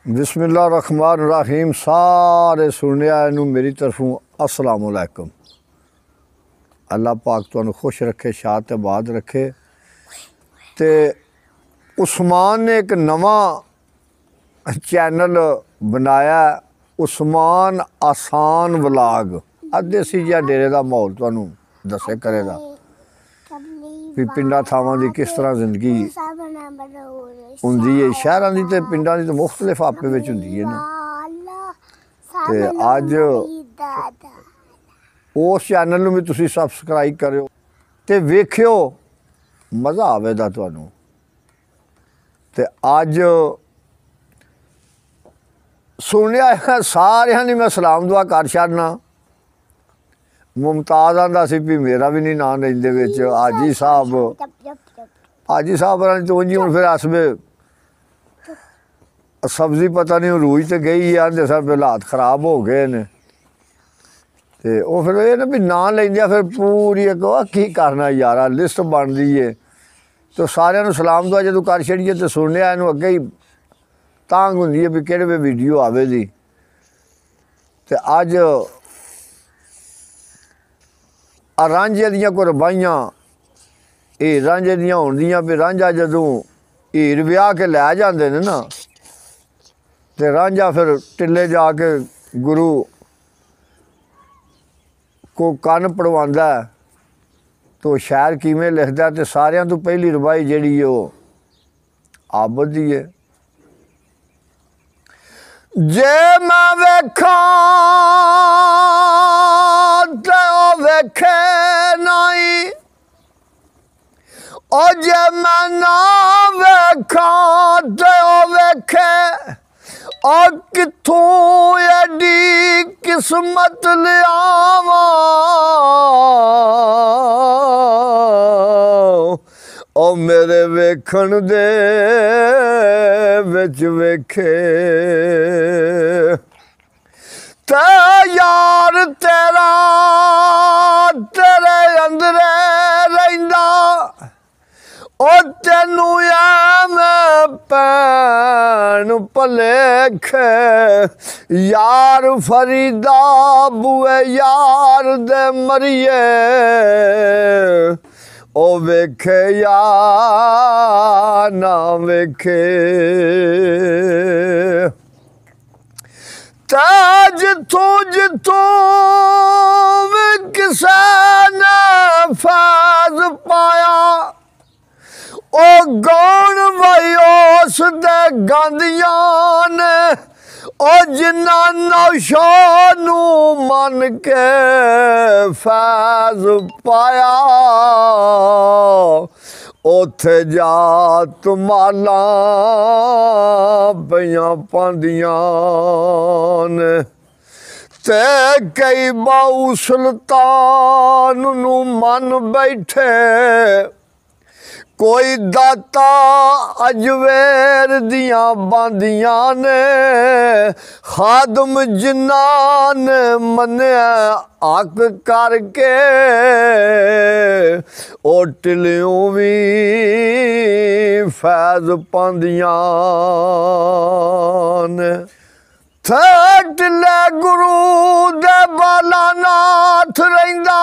बिस्मिल्लाहिर्रहमानिर्रहीम। सारे सुनने नूं मेरी तरफों अस्सलाम वालेकुम। अल्लाह पाक तुहानूं खुश रखे, शाद आबाद रखे। तो उस्मान ने एक नवा चैनल बनाया, उस्मान आसान व्लॉग। देसी जिहा डेरे का माहौल तुहानूं दस्से करेगा भी पिंडा थावां दी किस तरह जिंदगी हुंदी है। शहरां दी ते पिंडां दी ते मुख्तलिफ आपे विच हुंदी है ना। ते अज उस चैनल नूं भी तुसीं सबसक्राइब करियो ते वेखियो, मज़ा आवेगा तुहानूं। ते अज सुनिया सारियां दी मैं सलाम दुआ कर छड्डना। मुमताज़ आंदा सी भी मेरा भी नहीं नाम लेंदे विच। हाजी साहब तो उंजी हुण फिर अस वे सब्जी पता नहीं रूज तो गई है, आंदे सब हालात खराब हो गए ने। तो वो फिर ये ना भी नाम लेंदे फिर पूरी एक की करना यारा लिस्ट बनती है। तो सारियां नूं सलाम दुआ जो कर छड़िए तो सुनने इनू अगे ही तांग हुंदी है भी किहड़े वे वीडियो आवेगी। तो अज रांझे दियां कोई रबाइयां हीर रांझे दियां होंदियां भी रांझा जदों हीर विआह के लै जाते हैं ना, तो रांझा फिर टिल्ले जाके गुरु को कन्न पड़वांदा है। तो शायर किवें लिखदा तो सारियां तो पहली रबाई जिहड़ी वो आबद दी है। जे मैं वेखां ते ओ वेखे नाई, ओ जे मैं ना वेखां ते ओ वेखे। ओ कित्थों एडी किस्मत लियावां, ओ मेरे वेखण दे विच वेखे। ते यार तेरा तेरे अंदरे रहिंदा, ओ तेनू मैं भैन भलेखे। यार फरीदा बुए यार दे मरिए, ओ वेखे या ना वेखे। ते जिथों जिथों भी किसे ने फैज़ पाया, ओ गौण वही उस दे गांदियां ने। ओ जिन्ना नौशा नू मन के फैज़ पाया, उथे जात माला पईयां पांदियां ने। ते कई बाऊ सुल्तान नू मन बैठे, कोई दाता अजवेर दियां बांदियां ने। खादम जिन्ना ने मन्निया हक करके, ओ टिलियों भी फैज़ पांदियां ने। थे टिले गुरु दे बाला नाथ रहिंदा,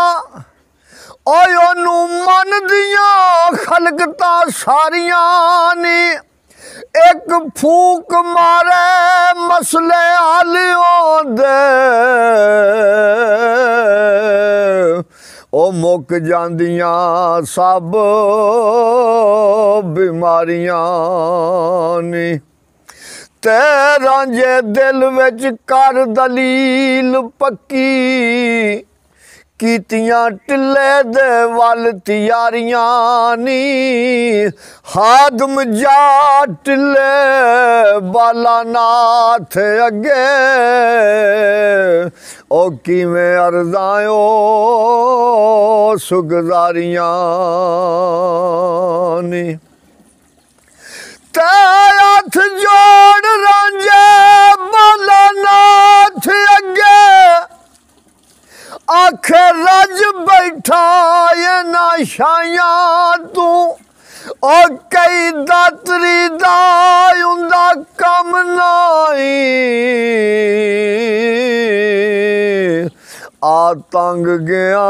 ओए ओनू मन दियां खलकता सारियां नी। एक फूक मारे मसले आलियों दे, ओ मुक जांदियां सब बीमारियां नी। ते रांझे दिल विच कर दलील पक्की, कीतियां टिल्ले दे वल तियारियां नी। हादम जा टिल्ले बाला नाथ अगे, ओ किवें अर्ज़ां सुगजारियां नी। ते हथ जोड़ रांझे बाला नाथ अगे, आखे रज बैठा ये ना शायां तू। ओ कई भाई दातरी दा उंदा कम नाई आ तंग गया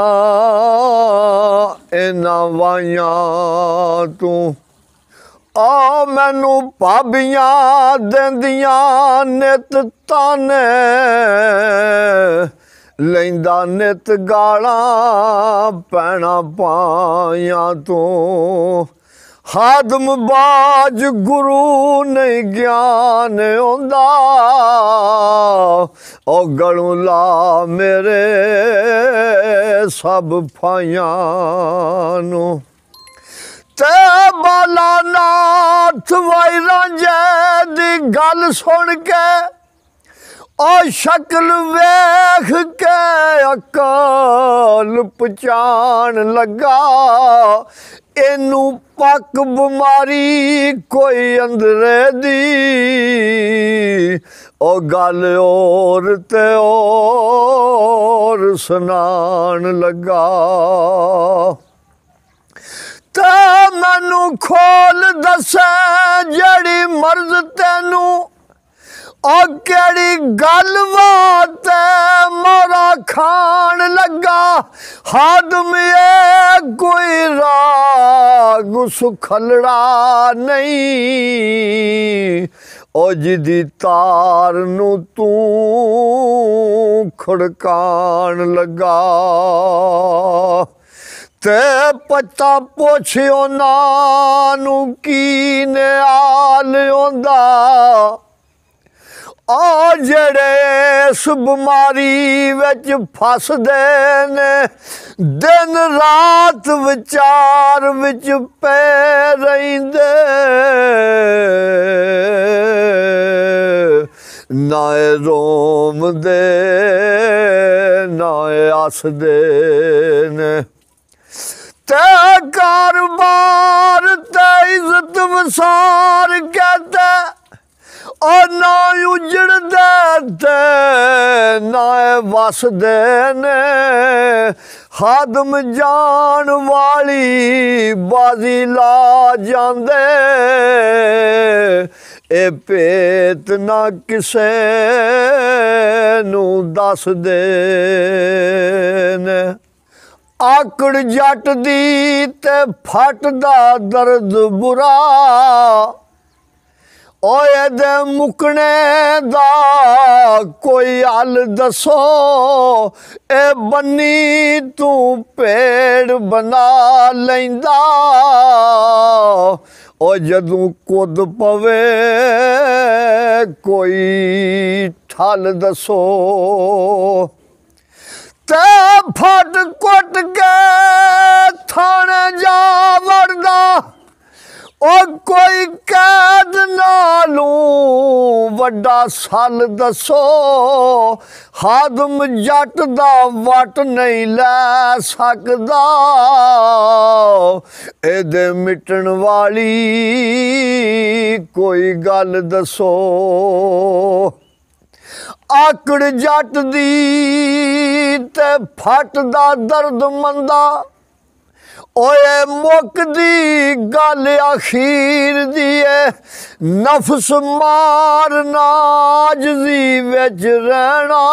इन्हां वाइयां तू आ मैनू भाबियां देंदियां नित ताने लैंदा नित गालां पैना पाइयां तू हादम बाज गुरु नहीं ज्ञान होंदा ओ गलों ला मेरे सब फाइयां नू ते बाला नाथ वाई रांझे दी गल सुन के ओ शक्ल वेख के अकाल पहचान लगा इनू पक बीमारी कोई अंदरे दी ओ गल और ते और सुनान लगा ते मैनू खोल दसे जड़ी मर्ज तेनू ओ केड़ी गल बात मोरा खान लगा हादम ये कोई राग सुखलड़ा नहीं ओ जिदी तार नू तू खड़कान लगा ते पता पुछियो नानू की ने आल होंदा आ जेड़े इस बीमारी विच फसदे ने दिन रात विचार विच पे रहिंदे नाए रोम दे नाए हसदे ने ते कारोबार ते इज्जत वसार कहते और ना उजड़ दे ना वस दे ने हादम जान वाली बाजी ला जांदे ए पेत ना किसे नू दस दे ने आकड़ जट दी ते फटदा दर्द बुरा ओए दे मुकने दा कोई हल दसो ए बन्नी तू पेड़ बना लैंदा ओ जदू कुद पवे कोई ठल दसो ते फट कुट के थाने जा वरदा ओ कोई कैद नालू वड्डा सल दसो हादम जट दा वट नहीं लै सकदा एदे मिटन वाली कोई गल दसो आकड़ जट दी ते फटदा दर्द मंदा ओए मुकदी गल अखीर दी नफस मारना आजजी विच रहना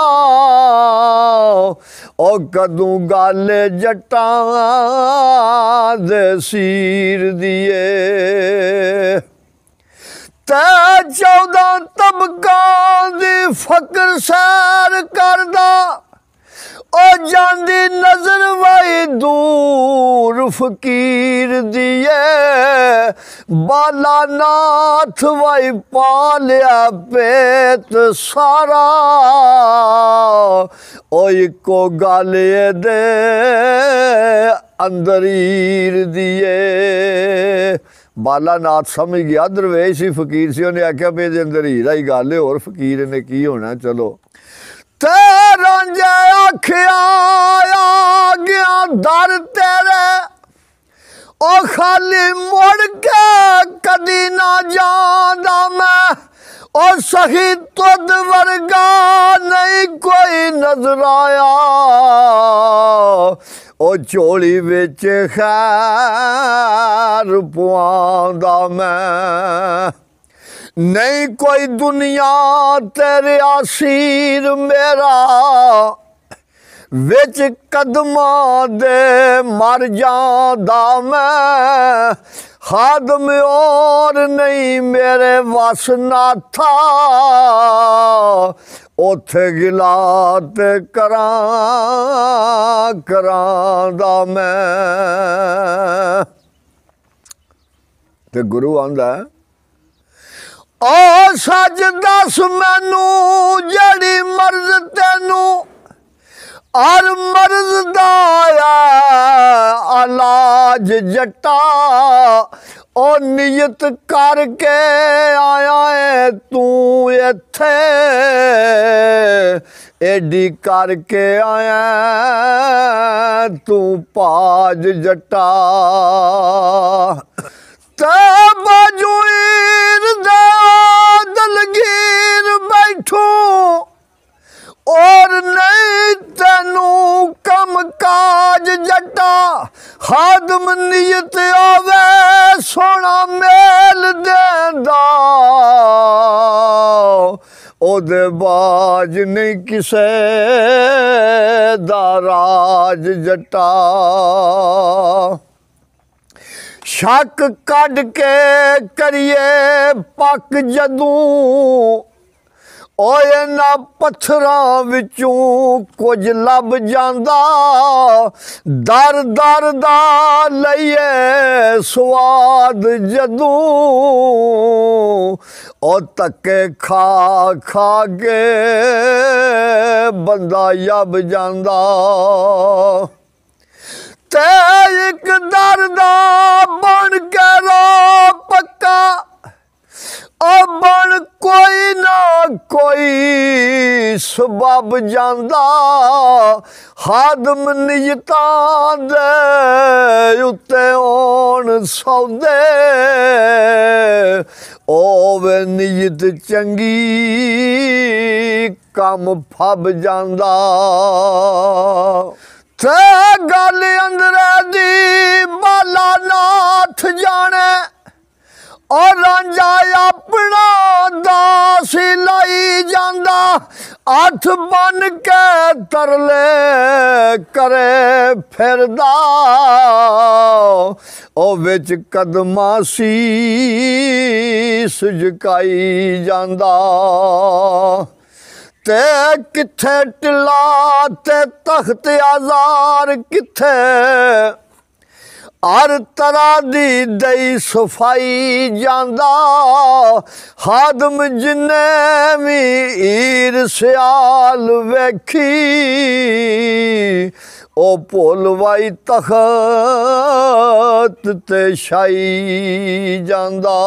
ओ कदू गल जट्टां दे सीर दी ते 14 तबकां दी फकर सैर करदा ओ जांदी नजर वही दूर फकीर दिए बाला नाथ वही पालिया पेत सारा ओ इको गल दे अंदरीर दिए बाला नाथ समझ गया दरवेश ही फकीर से उन्हें आख्या भी अंदर हीरा ही गल है और फकीर ने की होना चलो ते रांझे आखिया आ गया दर तेरे ओ खाली मुड़ के कदी ना जांदा मैं ओ सही तुद वर्गा नहीं कोई नजर आया ओ झोली विच खैर पवांदा मैं नहीं कोई दुनिया तेरे आसीर मेरा विच कदमां दे मर जांदा मैं खादम और नहीं मेरे वस ना था उथे गिला ते करांदा मैं ते गुरु आंदा ओ सच दस मैनू जड़ी मर्ज तेनू और मर्ज दा इलाज जट्टा ओ नियत करके आया है तू इत्थे एडी करके आया तू पाज जट्टा ते बाजुईर दे दलगीर बैठू और नहीं तेनू कम काज जट्टा खादम नियत आवे सोना मेल देंदा ओदे बाज नहीं किसे दा राज जट्टा शक कढ के करिए पक जदूं ओए ना पत्थरां विचों कुछ लब जांदा दर दर दा लईए स्वाद जदूं ओ धक्के खा खा के बंदा यब जांदा ते एक दर दा बन के रो पक्का बन कोई ना कोई सबब जांदा खादम नियतां दे उत्ते होण सौदे ओवे नियत चंगी कम फब जांदा ते गल अंदरे दी बाला नाथ जाने और रांझा अपना दास लाई जांदा हथ बन के तरले करे फिरदा ओ विच कदमां शीस झुकाई जांदा ते किथे टिला ते तख्त आज़ार किथे हर तरह दी दई सफाई जांदा खादम जिन्ने भी ईर सियाल वेखी ओ भोलवाई तख्त ते छाई जांदा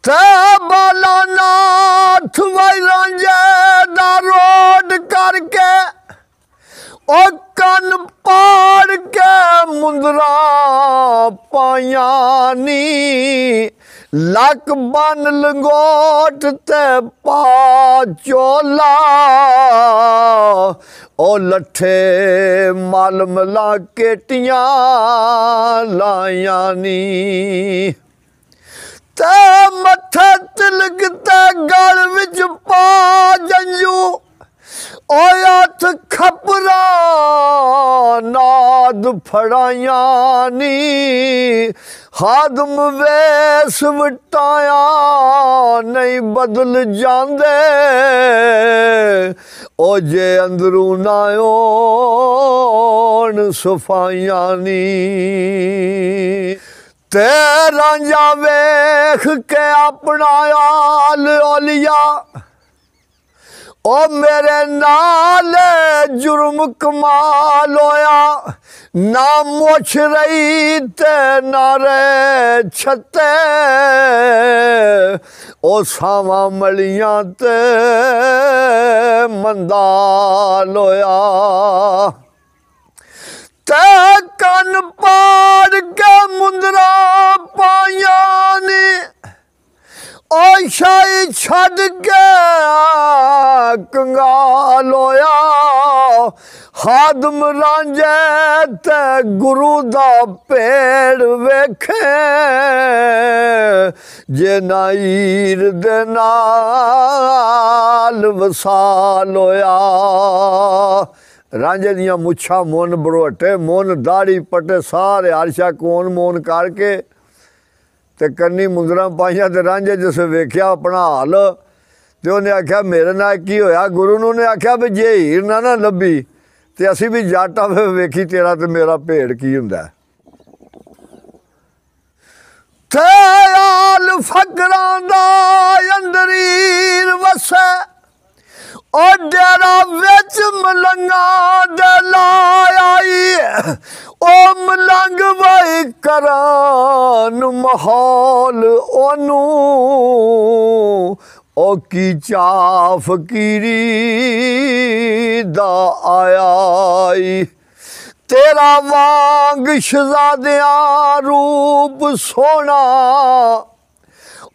ते बाला नाथ वाई रांझे दा रोड करके ओ कन पाड़ के मुंदरा पाया नी लक बन लंगोट ते पा चोला ओ लठे मल मला केटियां लाया नी ते मथे तिलक ते गल विच पा जंजू ओयात खपरा नाद फड़ाया नी खादम वेस वटाया नहीं बदल जांदे ओ जे अंदरू ना होण सफाइयां नी ते रांझा वेख के अपना आल ओलिया ओ मेरे नाल जुर्म कमाल होया ना मुछ रही ते ना रे छते ओ सावां मलियां ते मंदाल होया ते कन पाड़ के मुंदरा पाया नी ओ शाही छड़ के कंगाल होया हादम रांझे ते गुरु दा पेड़ वेखे जे नाईर दे नाल वसाल होया रांझे दियां मुछां मुन बरोटे मुन दाढ़ी पटे सारे आरशा कोन मोन करके ते कन्नी मुंदरां पाइयां ते रांझे जिस वेख्या अपना हाल ते उन्हें आख्या मेरे नाल की होया गुरु नूं ने आख्या भी जे हीर ना लभी ते असी भी जट आ वेखी तेरा ते मेरा भेड़ की हुंदा ते आल फकरां दा अंदरीर वसे ओ डेरा विच मलंगा दे लाई ओ मलंग वही करान माहौल ओनू ओ की चा फकीरी दा आया तेरा वांग शहजादियां रूप सोना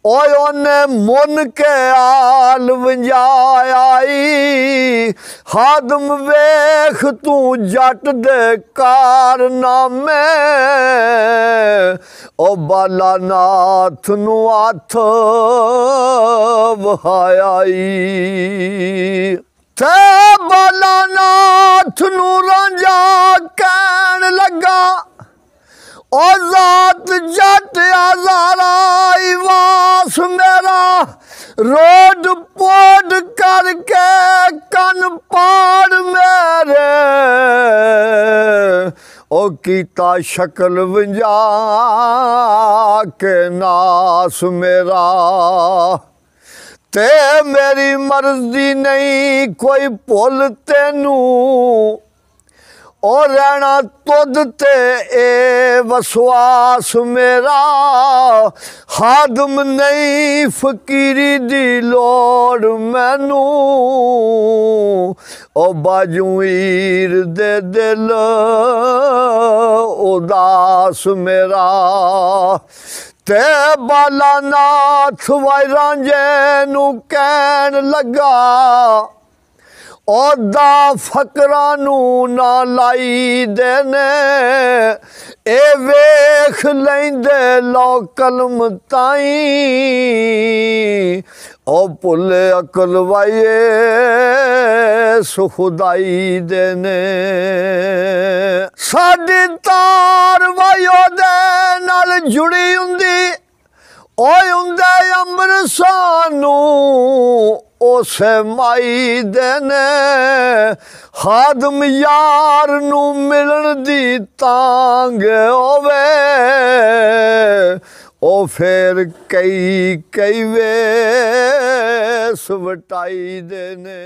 ओए ओने मुन के आल वंजाई हादम वेख तू जट दे कारनामे ओ बाला नाथ नू हथ वहाई ते बाला नाथ नू रांझा कहन लगा ओ जात जट आजारा वास मेरा रोड पोड करके कन पाड़ मेरे ओ कीता शक्ल वंजा के नास मेरा ते मेरी मर्जी नहीं कोई भुल तेनू ओ रहना तुद ते ए वसवास मेरा हादम नहीं फकीरी दी लोड़ मैनू ओ बाजू हीर दे दिल उदास मेरा ते बाला नाथ वाई रांझे नू कहन लगा ओदा फकरां नू ना लाई देने ए वेख लेंदे लो कलम ताई ओ भुले अकल वाइए सुखदाई देने साडी तार वायो दे नाल जुड़ी हुंदी ओए हुंदे अमर सानू उसे माई देने हादम यार नू मिलन दी तांग होवे ओ फिर कई वे सवटाई देने।